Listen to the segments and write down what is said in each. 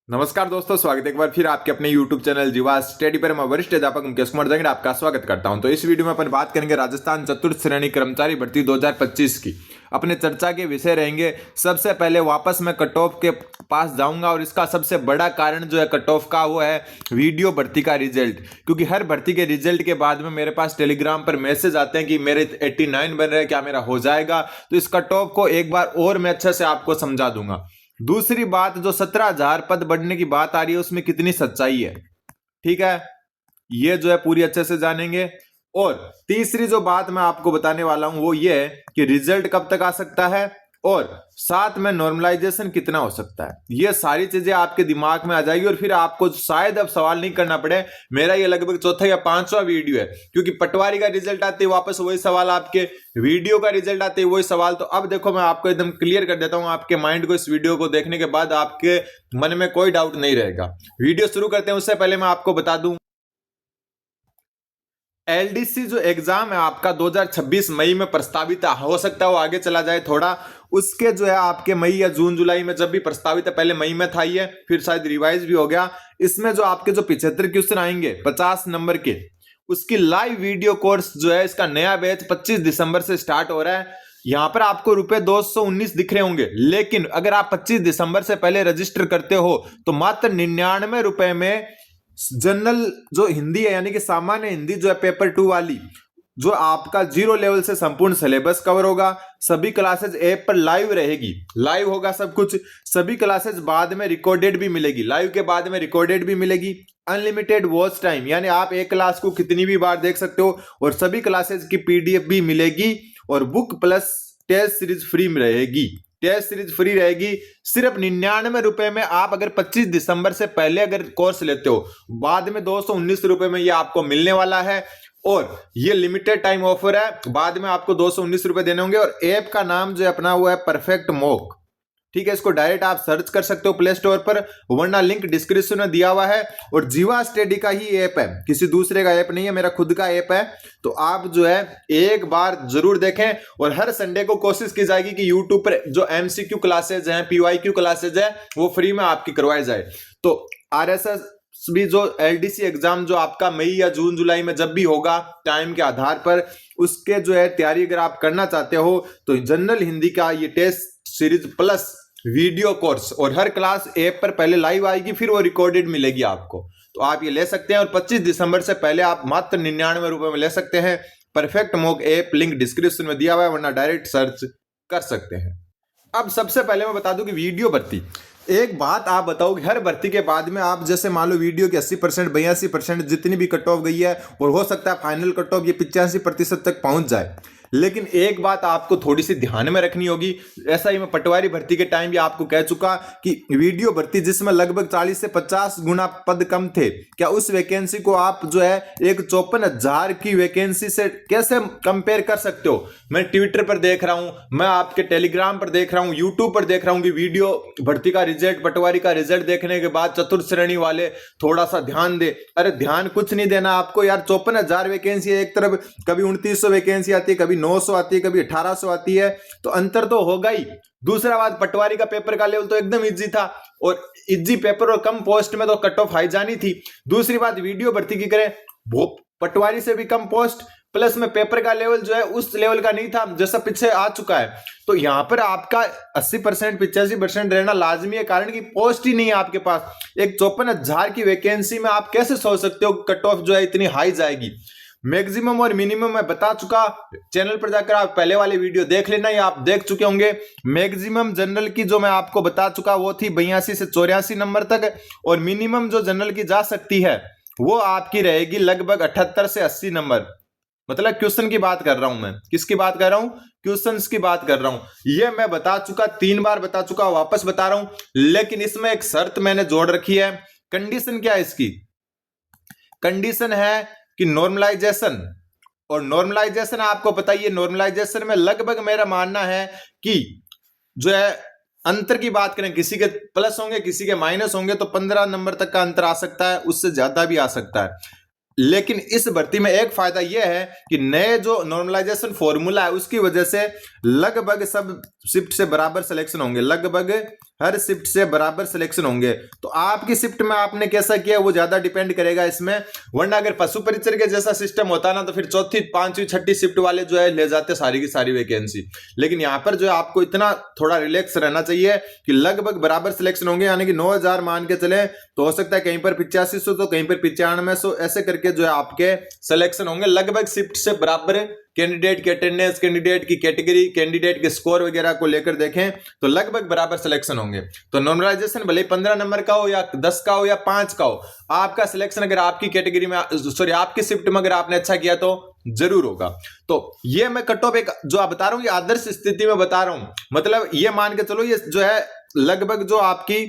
नमस्कार दोस्तों, स्वागत है एक बार फिर आपके अपने YouTube चैनल जीवा स्टडी पर। मैं वरिष्ठ अध्यापक मुकेश कुमार जंगड़ आपका स्वागत करता हूं। तो इस वीडियो में अपन बात करेंगे राजस्थान चतुर्थ श्रेणी कर्मचारी भर्ती 2025 की। अपने चर्चा के विषय रहेंगे। सबसे पहले वापस मैं कट ऑफ के पास जाऊंगा और इसका सबसे बड़ा कारण जो है कट ऑफ का वो है वीडियो भर्ती का रिजल्ट। क्योंकि हर भर्ती के रिजल्ट के बाद में मेरे पास टेलीग्राम पर मैसेज आते हैं कि मेरे 89 बन रहे हैं, क्या मेरा हो जाएगा। तो इस कट ऑफ को एक बार और मैं अच्छे से आपको समझा दूंगा। दूसरी बात, जो 17,000 पद बढ़ने की बात आ रही है उसमें कितनी सच्चाई है, ठीक है, ये जो है पूरी अच्छे से जानेंगे। और तीसरी जो बात मैं आपको बताने वाला हूं वो ये है कि रिजल्ट कब तक आ सकता है और साथ में नॉर्मलाइजेशन कितना हो सकता है। ये सारी चीजें आपके दिमाग में आ जाएगी और फिर आपको शायद अब सवाल नहीं करना पड़े। मेरा ये लगभग चौथा या पांचवा वीडियो है, क्योंकि पटवारी का रिजल्ट आते वापस वही सवाल, आपके वीडियो का रिजल्ट आते वही सवाल। तो अब देखो मैं आपको एकदम क्लियर कर देता हूं आपके माइंड को। इस वीडियो को देखने के बाद आपके मन में कोई डाउट नहीं रहेगा। वीडियो शुरू करते हैं उससे पहले मैं आपको बता दूं, एलडीसी जो एग्जाम है आपका 2026 मई में प्रस्तावित हो सकता है वो आगे चला जाए थोड़ा। उसके जो है आपके मई या जून जुलाई में जब भी प्रस्तावित है, पहले मई में था ये, फिर शायद रिवाइज भी हो गया। इसमें जो आपके जो 75 क्वेश्चन आएंगे 50 नंबर के, उसकी लाइव वीडियो कोर्स जो है इसका नया बैच 25 दिसंबर से स्टार्ट हो रहा है। यहां पर आपको रुपए 219 दिख रहे होंगे, लेकिन अगर आप 25 दिसंबर से पहले रजिस्टर करते हो तो मात्र 99 रुपए में जनरल जो हिंदी है यानी कि सामान्य हिंदी जो है पेपर 2 वाली, जो आपका 0 लेवल से संपूर्ण सिलेबस कवर होगा। सभी क्लासेस ऐप पर लाइव रहेगी, लाइव होगा सब कुछ। सभी क्लासेस बाद में रिकॉर्डेड भी मिलेगी, लाइव के बाद में रिकॉर्डेड भी मिलेगी। अनलिमिटेड वॉच टाइम, यानी आप एक क्लास को कितनी भी बार देख सकते हो। और सभी क्लासेस की पीडीएफ भी मिलेगी और book plus test series free में रहेगी। टेस्ट सीरीज फ्री रहेगी सिर्फ 99 रुपए में। आप अगर 25 दिसंबर से पहले अगर कोर्स लेते हो, बाद में 219 रुपए में ये आपको मिलने वाला है। और ये लिमिटेड टाइम ऑफर है, बाद में आपको 219 रुपए देने होंगे। और ऐप का नाम जो है अपना वो है परफेक्ट मॉक, ठीक है। इसको डायरेक्ट आप सर्च कर सकते हो प्ले स्टोर पर, वरना लिंक डिस्क्रिप्शन में दिया हुआ है। और जीवा स्टडी का ही ऐप है, किसी दूसरे का ऐप नहीं है, मेरा खुद का ऐप है। तो आप जो है एक बार जरूर देखें। और हर संडे को कोशिश की जाएगी कि यूट्यूब पर जो एमसीक्यू क्लासेज हैं, पीवाईक्यू क्लासेज है, वो फ्री में आपकी करवाई जाए। तो आरएसएस भी जो एलडीसी एग्जाम जो आपका मई या जून जुलाई में जब भी होगा टाइम के आधार पर, उसके जो है तैयारी अगर आप करना चाहते हो तो जनरल हिंदी का ये test series plus video course, और हर क्लास ऐप पर पहले लाइव आएगी, फिर वो रिकॉर्डेड मिलेगी आपको। तो आप ये ले सकते हैं। और 25 दिसंबर से पहले आप मात्र 99 रुपए में ले सकते हैं। Perfect mock app link description में दिया हुआ है, वरना डायरेक्ट सर्च कर सकते हैं। अब सबसे पहले मैं बता दूं कि वीडियो भर्ती, एक बात आप बताओ कि हर भर्ती के बाद में आप जैसे मान लो वीडियो की 80% 82% जितनी भी कट ऑफ गई है, और हो सकता है फाइनल कट ऑफ ये 85% तक पहुंच जाए। लेकिन एक बात आपको थोड़ी सी ध्यान में रखनी होगी। ऐसा ही मैं पटवारी भर्ती के टाइम भी आपको कह चुका कि वीडियो भर्ती जिसमें लगभग 40 से 50 गुना पद कम थे, क्या उस वैकेंसी को आप जो है एक 54,000 की वैकेंसी से कैसे कंपेयर कर सकते हो। मैं ट्विटर पर देख रहा हूं, मैं आपके टेलीग्राम पर देख रहा हूं, यूट्यूब पर देख रहा हूं कि वीडियो भर्ती का रिजल्ट, पटवारी का रिजल्ट देखने के बाद चतुर्थ श्रेणी वाले थोड़ा सा ध्यान दे। अरे ध्यान कुछ नहीं देना आपको यार। 54,000 वैकेंसी है, एक तरफ कभी 2900 वैकेंसी आती है, कभी 900 आती है, कभी 1800 आती है, तो अंतर तो होगा ही। दूसरा बात, पटवारी का पेपर का लेवल तो एकदम इजी था, और इजी पेपर और कम पोस्ट में तो कट ऑफ हाई जानी थी। दूसरी बात, वीडियो भर्ती की करें, वो पटवारी से भी कम पोस्ट, प्लस में पेपर का लेवल जो है उस लेवल का नहीं था जैसा पीछे आ चुका है। तो यहां पर आपका 80% 85% रहना लाजमी है, कारण कि पोस्ट ही नहीं है आपके पास। एक 54,000 की वैकेंसी में आप कैसे सोच सकते हो कट ऑफ जो है इतनी हाई जाएगी। मैक्सिमम और मिनिमम मैं बता चुका, चैनल पर जाकर आप पहले वाले वीडियो देख लेना, या आप देख चुके होंगे। मैक्सिमम जनरल की जो मैं आपको बता चुका वो थी 82 से 84 नंबर तक, और मिनिमम जो जनरल की जा सकती है वो आपकी रहेगी लगभग 78 से 80 नंबर। मतलब क्वेश्चन की बात कर रहा हूं मैं, किसकी बात कर रहा हूं, क्वेश्चंस की बात कर रहा हूं। ये मैं बता चुका, 3 बार बता चुका, वापस बता रहा हूं। लेकिन इसमें एक शर्त मैंने जोड़ रखी है। कंडीशन क्या है इसकी, कंडीशन है कि नॉर्मलाइजेशन। और नॉर्मलाइजेशन आपको पता ही है, नॉर्मलाइजेशन में लगभग मेरा मानना है कि जो है अंतर की बात करें, किसी के प्लस होंगे किसी के माइनस होंगे, तो 15 नंबर तक का अंतर आ सकता है, उससे ज्यादा भी आ सकता है। लेकिन इस भर्ती में एक फायदा यह है कि नए जो नॉर्मलाइजेशन फॉर्मूला है उसकी वजह से लगभग सब शिफ्ट से बराबर सिलेक्शन होंगे, लगभग हर शिफ्ट से बराबर सिलेक्शन होंगे। तो आपकी शिफ्ट में आपने कैसा किया वो ज्यादा डिपेंड करेगा इसमें। वरना अगर पशु परिचर के जैसा सिस्टम होता ना तो फिर चौथी पांचवी छठी शिफ्ट वाले जो है ले जाते सारी की सारी वैकेंसी। लेकिन यहाँ पर जो है आपको इतना थोड़ा रिलैक्स रहना चाहिए कि लगभग बराबर सिलेक्शन होंगे, यानी कि 9,000 मान के चले तो हो सकता है कहीं पर 8500 तो कहीं पर 9500, ऐसे करके जो है आपके सिलेक्शन होंगे। लगभग शिफ्ट से बराबर कैंडिडेट की अटेंडेंस, कैंडिडेट की कैटेगरी, कैंडिडेट के स्कोर वगैरह को लेकर देखें तो लगभग बराबर सिलेक्शन होंगे। तो नॉर्मलाइजेशन भले 15 नंबर का हो या 10 का हो या 5 का हो, आपका सिलेक्शन अगर आपकी कैटेगरी में सॉरी आपकी शिफ्ट में अगर आपने अच्छा किया तो जरूर होगा। तो ये मैं कट ऑफ एक जो आप बता रहा हूं ये आदर्श स्थिति में बता रहा हूं, मतलब ये मान के चलो ये जो है लगभग जो आपकी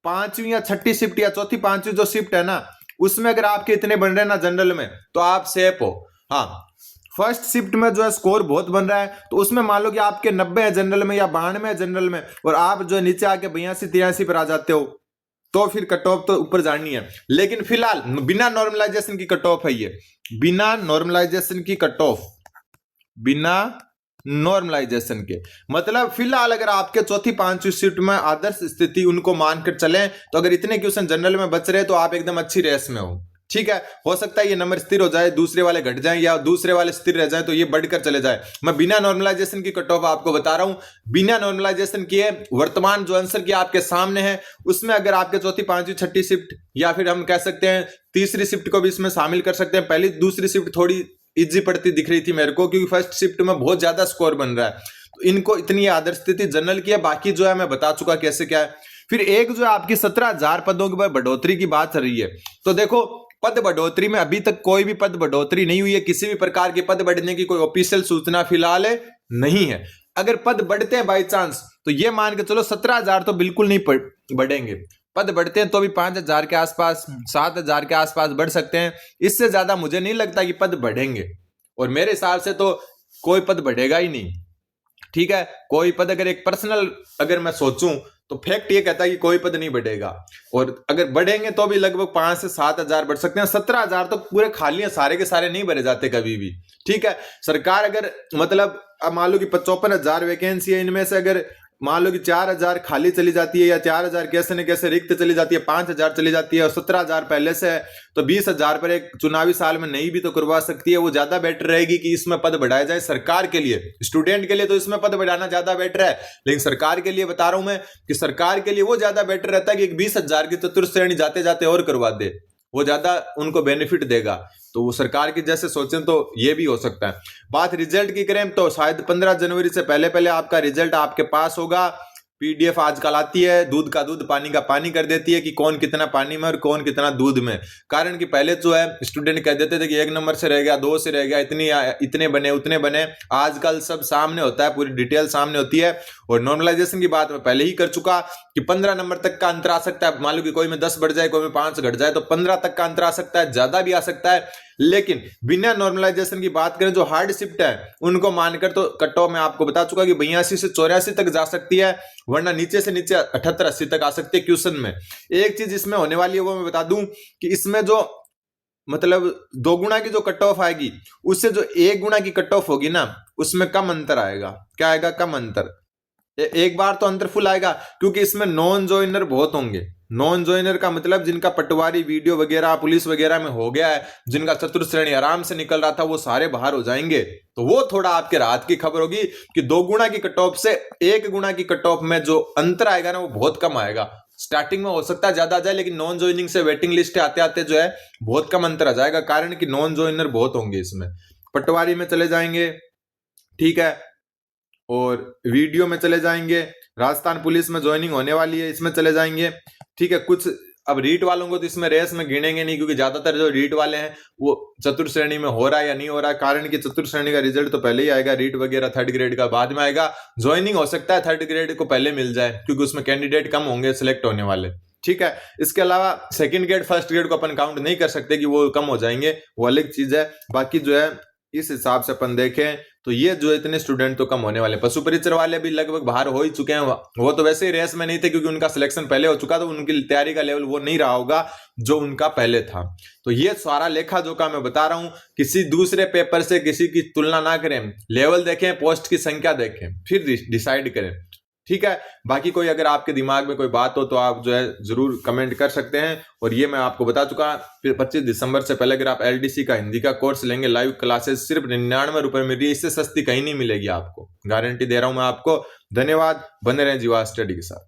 पांचवी या छठी शिफ्ट या चौथी पांचवी जो शिफ्ट है ना उसमें अगर आपके इतने बन रहे हैं ना जनरल में तो आप सेफ हो। हाँ, फर्स्ट शिफ्ट में जो है स्कोर बहुत बन रहा है तो उसमें मान लो कि आपके 90 है जनरल में या 92 है जनरल में और आप जो है नीचे आके 82-83 पर आ जाते हो तो फिर कट ऑफ तो ऊपर जानी है। लेकिन फिलहाल बिना नॉर्मलाइजेशन की कट ऑफ है ये, बिना नॉर्मलाइजेशन की कट ऑफ, बिना नॉर्मलाइजेशन के। मतलब फिलहाल अगर आपके चौथी पांचवी शिफ्ट में आदर्श स्थिति उनको मानकर चलें तो अगर इतने क्वेश्चन जनरल में बच रहे तो आप एकदम अच्छी रेस में हो। ठीक है, हो सकता है ये नंबर स्थिर हो जाए, दूसरे वाले घट जाएं या दूसरे वाले स्थिर रह जाएं तो ये बढ़कर चले जाए। मैं बिना नॉर्मलाइजेशन की कट ऑफ आपको बता रहा हूं, बिना नॉर्मलाइजेशन किए वर्तमान जो आंसर की आपके सामने है उसमें अगर आपके चौथी पांचवी छठी शिफ्ट या फिर हम कह सकते हैं तीसरी शिफ्ट को भी इसमें शामिल कर सकते हैं। पहली दूसरी शिफ्ट थोड़ी इजी पड़ती दिख रही थी मेरे को क्योंकि फर्स्ट शिफ्ट में बहुत ज्यादा स्कोर बन रहा है, तो इनको इतनी आदर्श स्थिति जनरल की है। बाकी जो है मैं बता चुका कैसे क्या है। फिर एक जो है आपकी 17,000 पदों की बढ़ोतरी की बात चल रही है, तो देखो पद बढ़ोतरी में अभी तक कोई भी पद बढ़ोतरी नहीं हुई है, किसी भी प्रकार के पद बढ़ने की कोई ऑफिशियल सूचना फिलहाल नहीं है। अगर पद बढ़ते हैं बाई चांस तो ये मान के चलो 17,000 तो बिल्कुल नहीं बढ़ेंगे, पद बढ़ते हैं तो भी 5,000 के आसपास 7,000 के आसपास बढ़ सकते हैं, इससे ज्यादा मुझे नहीं लगता कि पद बढ़ेंगे और मेरे हिसाब से तो कोई पद बढ़ेगा ही नहीं। ठीक है, कोई पद अगर एक पर्सनल अगर मैं सोचूं तो फैक्ट ये कहता है कि कोई पद नहीं बढ़ेगा और अगर बढ़ेंगे तो भी लगभग 5 से 7,000 बढ़ सकते हैं। 17,000 तो पूरे खाली हैं, सारे के सारे नहीं भरे जाते कभी भी। ठीक है, सरकार अगर मतलब अब मान लो कि 55,000 वैकेंसी है, इनमें से अगर मान लो कि 4,000 खाली चली जाती है या 4,000 कैसे न कैसे रिक्त चली जाती है, 5,000 चली जाती है और 17,000 पहले से है तो 20,000 पर एक चुनावी साल में नहीं भी तो करवा सकती है। वो ज्यादा बेटर रहेगी कि इसमें पद बढ़ाया जाए सरकार के लिए। स्टूडेंट के लिए तो इसमें पद बढ़ाना ज्यादा बेटर है, लेकिन सरकार के लिए बता रहा हूं मैं कि सरकार के लिए वो ज्यादा बेटर रहता है कि 20,000 की चतुर्थ श्रेणी जाते जाते और करवा दे, वो ज्यादा उनको बेनिफिट देगा। तो वो सरकार की जैसे सोचें तो ये भी हो सकता है। बात रिजल्ट की करें तो शायद 15 जनवरी से पहले पहले आपका रिजल्ट आपके पास होगा। पीडीएफ आजकल आती है, दूध का दूध पानी का पानी कर देती है कि कौन कितना पानी में और कौन कितना दूध में। कारण कि पहले जो है स्टूडेंट कह देते थे कि 1 नंबर से रह गया, 2 से रह गया, इतने बने उतने बने। आजकल सब सामने होता है, पूरी डिटेल सामने होती है। और नॉर्मलाइजेशन की बात मैं पहले ही कर चुका कि 15 नंबर तक का अंतर आ सकता है। मान लो कि कोई में 10 बढ़ जाए, कोई में 5 घट जाए तो 15 तक का अंतर आ सकता है, ज्यादा भी आ सकता है। लेकिन बिना नॉर्मलाइजेशन की बात करें जो हार्ड शिफ्ट है उनको मानकर तो कट ऑफ मैं आपको बता चुका कि 82 से 84 तक जा सकती है, वरना नीचे से नीचे 78-80 तक आ सकती है क्वेश्चन में। एक चीज इसमें होने वाली है वो मैं बता दूं कि इसमें जो मतलब 2 गुना की जो कट ऑफ आएगी उससे जो 1 गुना की कट ऑफ होगी ना उसमें कम अंतर आएगा। क्या आएगा? कम अंतर। एक बार तो अंतर फुल आएगा क्योंकि इसमें नॉन ज्वाइनर बहुत होंगे। नॉन ज्वाइनर का मतलब जिनका पटवारी वीडियो वगैरह पुलिस वगैरह में हो गया है, जिनका चतुर्थ श्रेणी आराम से निकल रहा था, वो सारे बाहर हो जाएंगे। तो वो थोड़ा आपके राहत की खबर होगी कि 2 गुना की कट ऑफ से 1 गुना की कट ऑफ में जो अंतर आएगा ना वो बहुत कम आएगा। स्टार्टिंग में हो सकता है ज्यादा आ जाए, लेकिन नॉन ज्वाइनिंग से वेटिंग लिस्ट आते आते जो है बहुत कम अंतर आ जाएगा, कारण कि नॉन ज्वाइनर बहुत होंगे इसमें। पटवारी में चले जाएंगे, ठीक है, और वीडियो में चले जाएंगे, राजस्थान पुलिस में ज्वाइनिंग होने वाली है इसमें चले जाएंगे, ठीक है। कुछ अब रीट वालों को तो इसमें रेस में गिनेंगे नहीं क्योंकि ज्यादातर जो रीट वाले हैं वो चतुर्थ श्रेणी में हो रहा है या नहीं हो रहा है, कारण कि चतुर्थ श्रेणी का रिजल्ट तो पहले ही आएगा, रीट वगैरह 3rd ग्रेड का बाद में आएगा। ज्वाइनिंग हो सकता है 3rd ग्रेड को पहले मिल जाए क्योंकि उसमें कैंडिडेट कम होंगे सिलेक्ट होने वाले, ठीक है। इसके अलावा 2nd ग्रेड 1st ग्रेड को अपन काउंट नहीं कर सकते कि वो कम हो जाएंगे, वो अलग चीज है। बाकी जो है इस हिसाब से अपन देखें तो ये जो इतने स्टूडेंट तो कम होने वाले। पशु परिचर वाले भी लगभग बाहर हो ही चुके हैं, वो तो वैसे ही रेस में नहीं थे क्योंकि उनका सिलेक्शन पहले हो चुका, तो उनकी तैयारी का लेवल वो नहीं रहा होगा जो उनका पहले था। तो ये सारा लेखा जोखा मैं बता रहा हूं, किसी दूसरे पेपर से किसी की तुलना ना करें, लेवल देखें, पोस्ट की संख्या देखें, फिर डिसाइड करें, ठीक है। बाकी कोई अगर आपके दिमाग में कोई बात हो तो आप जो है जरूर कमेंट कर सकते हैं। और ये मैं आपको बता चुका, फिर 25 दिसंबर से पहले अगर आप LDC का हिंदी का कोर्स लेंगे, लाइव क्लासेस सिर्फ 99 रुपए में मिल रही है, इससे सस्ती कहीं नहीं मिलेगी आपको, गारंटी दे रहा हूं मैं आपको। धन्यवाद, बने रहें जीवा स्टडी के साथ।